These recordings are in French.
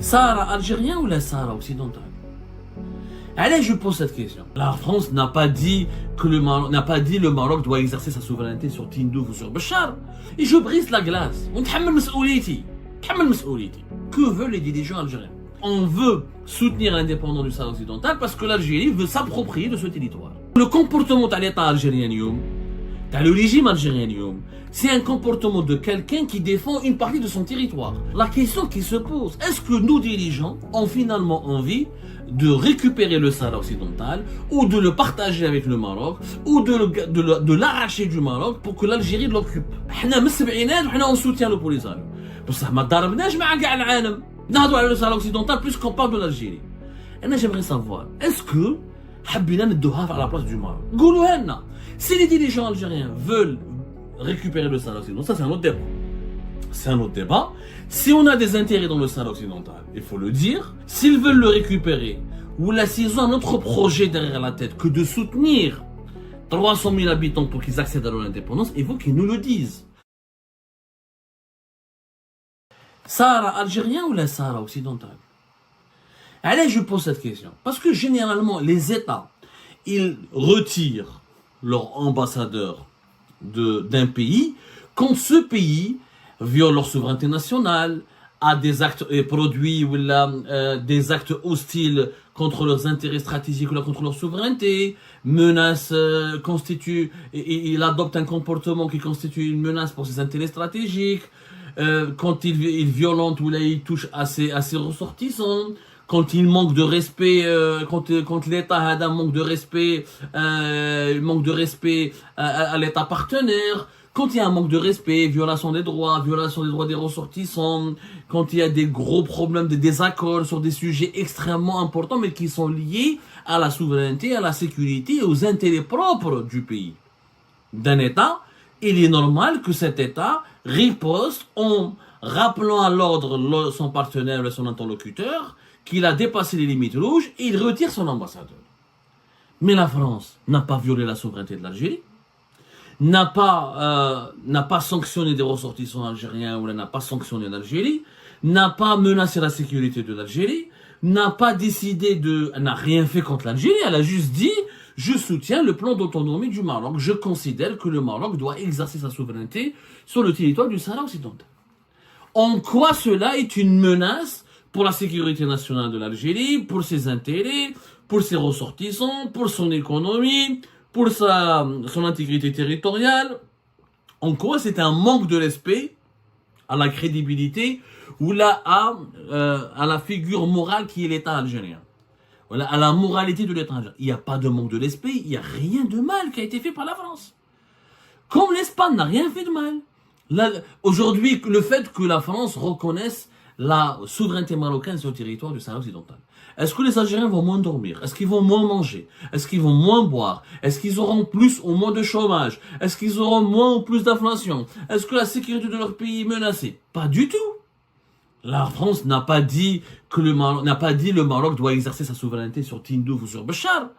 Sahara algérien ou la Sahara occidentale? Allez, je pose cette question. La France n'a pas dit que le Maroc doit exercer sa souveraineté sur Tindouf ou sur Béchar. Et je brise la glace. Que veulent les dirigeants algériens? On veut soutenir l'indépendance du Sahara occidental parce que l'Algérie veut s'approprier de ce territoire. Le comportement de l'État algérien, le régime algérien, c'est un comportement de quelqu'un qui défend une partie de son territoire. La question qui se pose, est-ce que nos dirigeants ont finalement envie de récupérer le Sahara occidental ou de le partager avec le Maroc ou de l'arracher du Maroc pour que l'Algérie l'occupe? On soutient le Polisario. Le Sahara occidental puisqu'on parle de l'Algérie. J'aimerais savoir, est-ce que حبينا ندوها à la place du Maroc? قولوها لنا. Si les dirigeants algériens veulent récupérer le Sahara occidental, ça c'est un autre débat. C'est un autre débat. Si on a des intérêts dans le Sahara occidental, il faut le dire. S'ils veulent le récupérer, ou là s'ils ont un autre projet derrière la tête que de soutenir 300 000 habitants pour qu'ils accèdent à leur indépendance, il faut qu'ils nous le disent. Sahara algérien ou la Sahara occidentale? Allez, je pose cette question. Parce que généralement, les États, ils retirent leur ambassadeur d'un pays quand ce pays viole leur souveraineté nationale, a des actes produits ou des actes hostiles contre leurs intérêts stratégiques ou contre leur souveraineté, menace, il adopte un comportement qui constitue une menace pour ses intérêts stratégiques, quand il violente ou là il touche à ses ressortissants, quand il manque de respect, quand l'État manque de respect, à l'État partenaire, quand il y a un manque de respect, violation des droits des ressortissants, quand il y a des gros problèmes de désaccord sur des sujets extrêmement importants mais qui sont liés à la souveraineté, à la sécurité et aux intérêts propres du pays, d'un État, il est normal que cet État riposte en rappelant à l'ordre son partenaire et son interlocuteur qu'il a dépassé les limites rouges et il retire son ambassadeur. Mais la France n'a pas violé la souveraineté de l'Algérie, n'a pas sanctionné des ressortissants algériens ou n'a pas sanctionné l'Algérie, n'a pas menacé la sécurité de l'Algérie, n'a rien fait contre l'Algérie, elle a juste dit « Je soutiens le plan d'autonomie du Maroc, je considère que le Maroc doit exercer sa souveraineté sur le territoire du Sahara occidental. » En quoi cela est une menace pour la sécurité nationale de l'Algérie, pour ses intérêts, pour ses ressortissants, pour son économie, pour son intégrité territoriale? En quoi c'est un manque de respect à la crédibilité ou là à la figure morale qui est l'État algérien, voilà, à la moralité de l'État algérien? Il n'y a pas de manque de respect, il n'y a rien de mal qui a été fait par la France. Comme l'Espagne n'a rien fait de mal. Aujourd'hui, le fait que la France reconnaisse la souveraineté marocaine sur le territoire du Sahara occidental. Est-ce que les Algériens vont moins dormir? Est-ce qu'ils vont moins manger? Est-ce qu'ils vont moins boire? Est-ce qu'ils auront plus ou moins de chômage? Est-ce qu'ils auront moins ou plus d'inflation? Est-ce que la sécurité de leur pays est menacée? Pas du tout. La France n'a pas dit que le Maroc doit exercer sa souveraineté sur Tindouf ou sur Béchar.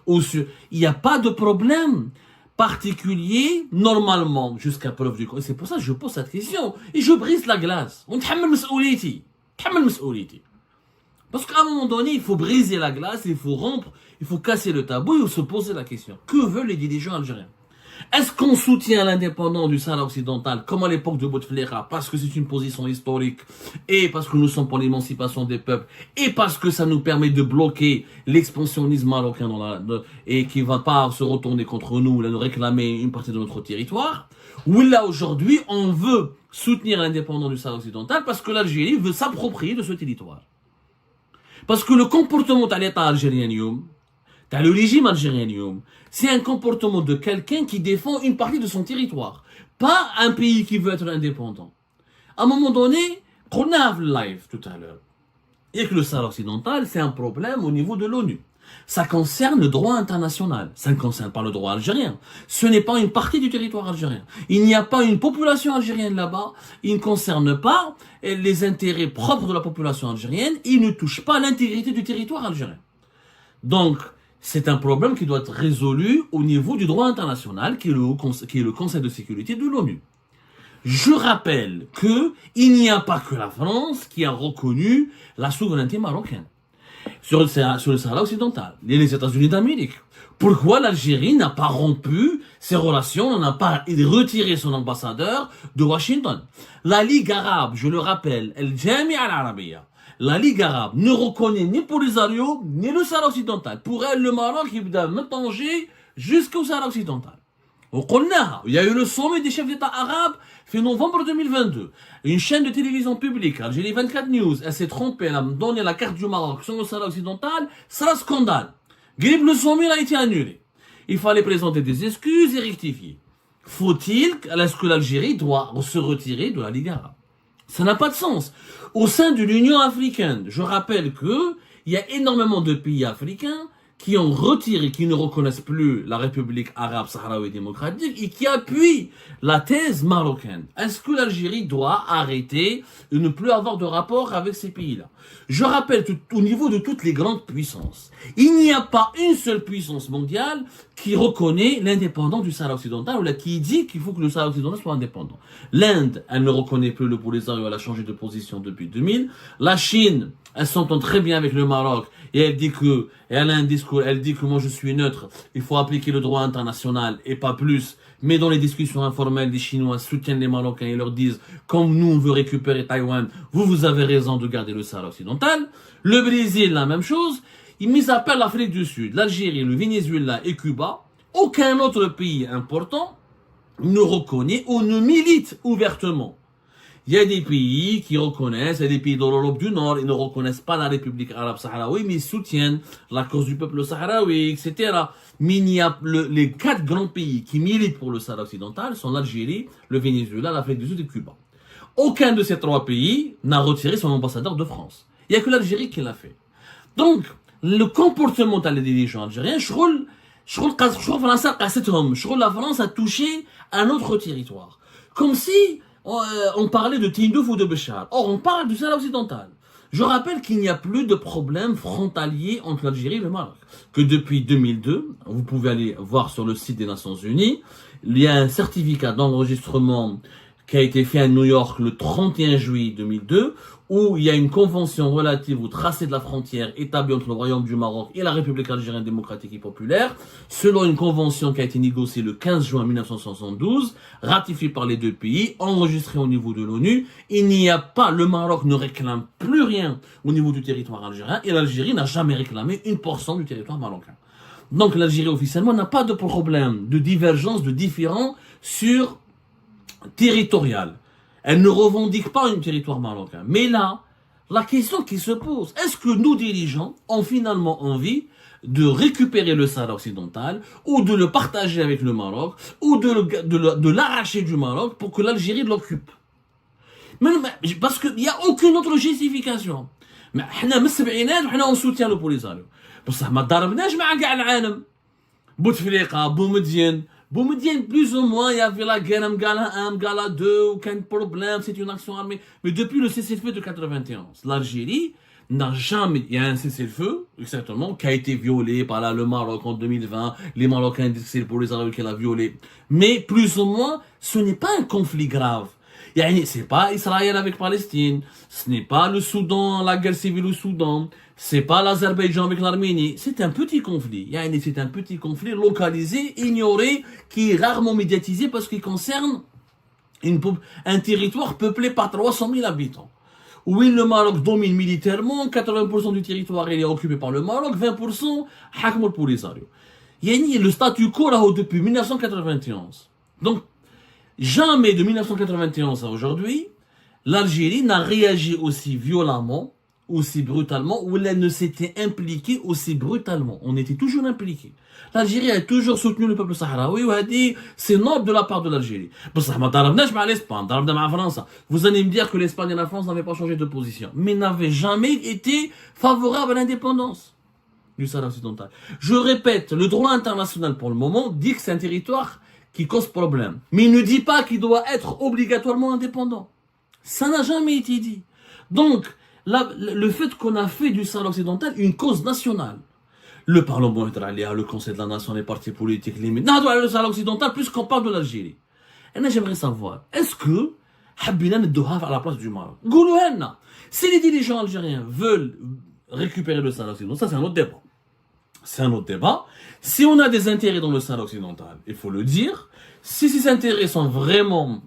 Il n'y a pas de problème particulier, normalement, jusqu'à preuve du contraire. C'est pour ça que je pose cette question. Et je brise la glace. Parce qu'à un moment donné, il faut briser la glace, il faut rompre, il faut casser le tabou et se poser la question. Que veulent les dirigeants algériens? Est-ce qu'on soutient l'indépendance du Sahara occidental, comme à l'époque de Bouteflika, parce que c'est une position historique, et parce que nous sommes pour l'émancipation des peuples, et parce que ça nous permet de bloquer l'expansionnisme marocain et qui ne va pas se retourner contre nous, là, nous réclamer une partie de notre territoire? Ou là, aujourd'hui, on veut soutenir l'indépendance du Sahara occidental parce que l'Algérie veut s'approprier de ce territoire. Parce que le comportement de l'État algérien, le régime algérien, c'est un comportement de quelqu'un qui défend une partie de son territoire, pas un pays qui veut être indépendant. À un moment donné, on a vu live tout à l'heure, et que le Sahara occidental, c'est un problème au niveau de l'ONU. Ça concerne le droit international, ça ne concerne pas le droit algérien. Ce n'est pas une partie du territoire algérien. Il n'y a pas une population algérienne là-bas, il ne concerne pas les intérêts propres de la population algérienne, il ne touche pas l'intégrité du territoire algérien. Donc, c'est un problème qui doit être résolu au niveau du droit international, qui est le Conseil de sécurité de l'ONU. Je rappelle que il n'y a pas que la France qui a reconnu la souveraineté marocaine sur le Sahara occidental. Il y a les États-Unis d'Amérique. Pourquoi l'Algérie n'a pas rompu ses relations, n'a pas retiré son ambassadeur de Washington? La Ligue arabe, je le rappelle, El Jamia al-Arabiya, la Ligue arabe ne reconnaît ni Polisario ni le Sahara occidental. Pour elle, le Maroc, il doit me Tanger jusqu'au Sahara occidental. Il y a eu le sommet des chefs d'État arabes fait novembre 2022. Une chaîne de télévision publique, Algérie 24 News, elle s'est trompée, elle a donné la carte du Maroc sur le Sahara occidental, c'est un scandale. Le sommet a été annulé. Il fallait présenter des excuses et rectifier. Faut-il que l'Algérie doit se retirer de la Ligue arabe? Ça n'a pas de sens. Au sein de l'Union africaine, je rappelle que il y a énormément de pays africains qui ont retiré, qui ne reconnaissent plus la République arabe sahraoui démocratique et qui appuient la thèse marocaine. Est-ce que l'Algérie doit arrêter de ne plus avoir de rapport avec ces pays-là? Je rappelle au niveau de toutes les grandes puissances, il n'y a pas une seule puissance mondiale qui reconnaît l'indépendance du Sahara occidental ou là qui dit qu'il faut que le Sahara occidental soit indépendant. L'Inde, elle ne reconnaît plus le Polisario, elle a changé de position depuis 2000. La Chine, elle s'entend très bien avec le Maroc et elle dit que, et elle a un discours, elle dit que moi je suis neutre, il faut appliquer le droit international et pas plus. Mais dans les discussions informelles, les Chinois soutiennent les Marocains et leur disent, comme nous on veut récupérer Taïwan, vous avez raison de garder le Sahara occidental. Le Brésil, la même chose. Mis à part l'Afrique du Sud, l'Algérie, le Venezuela et Cuba, aucun autre pays important ne reconnaît ou ne milite ouvertement. Il y a des pays qui reconnaissent, il y a des pays de l'Europe du Nord, ils ne reconnaissent pas la République arabe sahraoui, mais ils soutiennent la cause du peuple sahraoui, etc. Mais il y a les 4 grands pays qui militent pour le Sahara occidental sont l'Algérie, le Venezuela, l'Afrique du Sud et Cuba. Aucun de ces 3 pays n'a retiré son ambassadeur de France. Il n'y a que l'Algérie qui l'a fait. Donc, le comportement des dirigeants algériens, la France a touché un autre territoire. Comme si on parlait de Tindouf ou de Béchar. Or, on parle du Sahara occidental. Je rappelle qu'il n'y a plus de problème frontalier entre l'Algérie et le Maroc. Que depuis 2002, vous pouvez aller voir sur le site des Nations Unies, il y a un certificat d'enregistrement qui a été fait à New York le 31 juillet 2002, où il y a une convention relative au tracé de la frontière établie entre le Royaume du Maroc et la République algérienne démocratique et populaire, selon une convention qui a été négociée le 15 juin 1972, ratifiée par les 2 pays, enregistrée au niveau de l'ONU. Il n'y a pas, le Maroc ne réclame plus rien au niveau du territoire algérien, et l'Algérie n'a jamais réclamé 1% du territoire marocain. Donc l'Algérie officiellement n'a pas de problème de divergence, de différend sur territorial. Elle ne revendique pas un territoire marocain. Mais là, la question qui se pose, est-ce que nos dirigeants ont finalement envie de récupérer le Sahara occidental ou de le partager avec le Maroc ou de l'arracher du Maroc pour que l'Algérie l'occupe? Parce qu'il n'y a aucune autre justification. Mais on soutient le Polisario. بصح ما ضربناش مع كاع العالم. بوتفليقه بومدين plus ou moins il y avait la guerre Mgala 1, Mgala 2, aucun problème, c'est une action armée. Mais depuis le cessez-le-feu de 91, l'Algérie n'a jamais, il y a un cessez-le-feu, exactement, qui a été violé par le Maroc en 2020, les Marocains disent que c'est pour les Arabes qui l'a violé. Mais plus ou moins, ce n'est pas un conflit grave. C'est pas Israël avec Palestine, ce n'est pas le Soudan, la guerre civile au Soudan, c'est pas l'Azerbaïdjan avec l'Arménie, c'est un petit conflit. C'est un petit conflit localisé, ignoré, qui est rarement médiatisé parce qu'il concerne un territoire peuplé par 300 000 habitants. Oui, le Maroc domine militairement, 80% du territoire il est occupé par le Maroc, 20% Hakmoul Polisario. Le statu quo là depuis 1991. Donc, jamais de 1991 à aujourd'hui, l'Algérie n'a réagi aussi violemment, aussi brutalement, ou elle ne s'était impliquée aussi brutalement. On était toujours impliqués. L'Algérie a toujours soutenu le peuple sahraoui, c'est noble de la part de l'Algérie. Vous allez me dire que l'Espagne et la France n'avaient pas changé de position, mais n'avaient jamais été favorables à l'indépendance du Sahara occidental. Je répète, le droit international pour le moment dit que c'est un territoire qui cause problème. Mais il ne dit pas qu'il doit être obligatoirement indépendant. Ça n'a jamais été dit. Donc, le fait qu'on a fait du Sahara occidental une cause nationale. Le Parlement international, le Conseil de la Nation, les partis politiques, le Sahara occidental, plus qu'on parle de l'Algérie. J'aimerais savoir, est-ce que Habina Nedouha à la place du Maroc? Goulouhenna. Si les dirigeants algériens veulent récupérer le Sahara occidental, ça c'est un autre débat. C'est un autre débat. Si on a des intérêts dans le Sahara occidental, il faut le dire. Si ces intérêts sont vraiment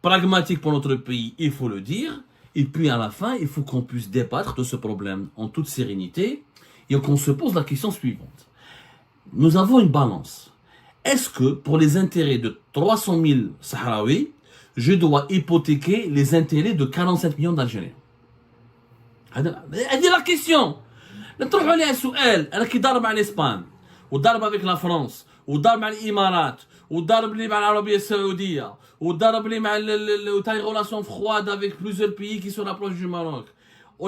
pragmatiques pour notre pays, il faut le dire. Et puis à la fin, il faut qu'on puisse débattre de ce problème en toute sérénité et qu'on se pose la question suivante. Nous avons une balance. Est-ce que pour les intérêts de 300 000 Sahraouis, je dois hypothéquer les intérêts de 47 millions d'Algériens? C'est la question. نطرحوا عليها سؤال. انا كي ضارب على الاسبان وضارب avec la France وضارب مع الامارات وضارب لي مع العربيه السعوديه وضارب لي مع تاع relation froide avec plusieurs pays qui se rapprochent du Maroc.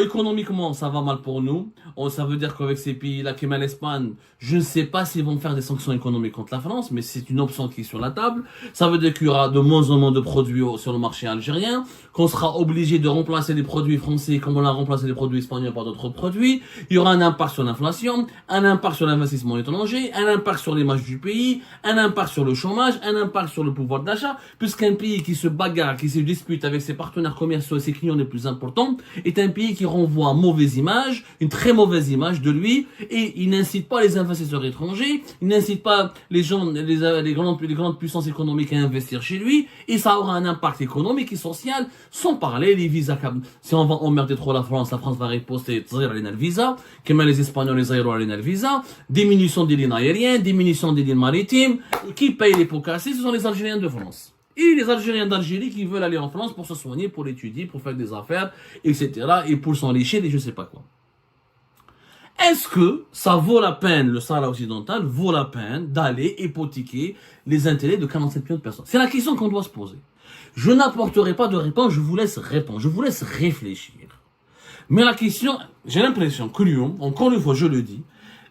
Économiquement, ça va mal pour nous. Ça veut dire qu'avec ces pays-là, qui mènent l'Espagne, je ne sais pas s'ils vont faire des sanctions économiques contre la France, mais c'est une option qui est sur la table. Ça veut dire qu'il y aura de moins en moins de produits sur le marché algérien, qu'on sera obligé de remplacer les produits français comme on a remplacé les produits espagnols par d'autres produits. Il y aura un impact sur l'inflation, un impact sur l'investissement étranger, un impact sur l'image du pays, un impact sur le chômage, un impact sur le pouvoir d'achat, puisqu'un pays qui se bagarre, qui se dispute avec ses partenaires commerciaux et ses clients les plus importants, est un pays qui renvoie une mauvaise image, une très mauvaise image de lui, et il n'incite pas les investisseurs étrangers, il n'incite pas les gens, les grandes puissances économiques à investir chez lui, et ça aura un impact économique et social, sans parler les visas. Si on va emmerder trop la France va riposter, le visa, comme les Espagnols, les Aéroports, le visa, diminution des lignes aériennes, diminution des lignes maritimes, qui paye les pots cassés, ce sont les Algériens de France. Et les Algériens d'Algérie qui veulent aller en France pour se soigner, pour étudier, pour faire des affaires, etc. Et pour s'enrichir et je sais pas quoi. Est-ce que ça vaut la peine, le Sahara occidental vaut la peine d'aller hypothéquer les intérêts de 47 millions de personnes? C'est la question qu'on doit se poser. Je n'apporterai pas de réponse, je vous laisse répondre, je vous laisse réfléchir. Mais la question, j'ai l'impression que Lyon, encore une fois je le dis,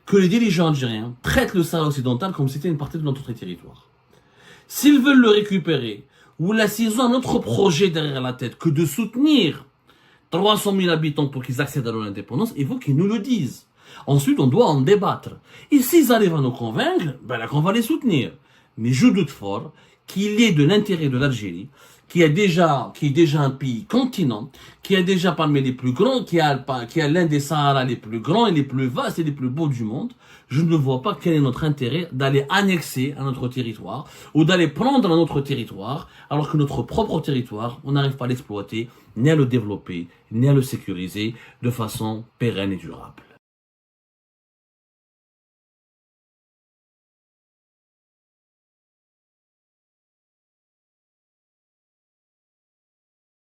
que les dirigeants algériens traitent le Sahara occidental comme si c'était une partie de notre territoire. S'ils veulent le récupérer, ou là, s'ils ont un autre projet derrière la tête que de soutenir 300 000 habitants pour qu'ils accèdent à leur indépendance, il faut qu'ils nous le disent. Ensuite, on doit en débattre. Et s'ils arrivent à nous convaincre, ben là, qu'on va les soutenir. Mais je doute fort qu'il y ait de l'intérêt de l'Algérie, qui est déjà un pays continent, qui est déjà parmi les plus grands, qui a l'un des Sahara les plus grands et les plus vastes et les plus beaux du monde. Je ne vois pas quel est notre intérêt d'aller annexer à notre territoire ou d'aller prendre à notre territoire alors que notre propre territoire, on n'arrive pas à l'exploiter, ni à le développer, ni à le sécuriser de façon pérenne et durable.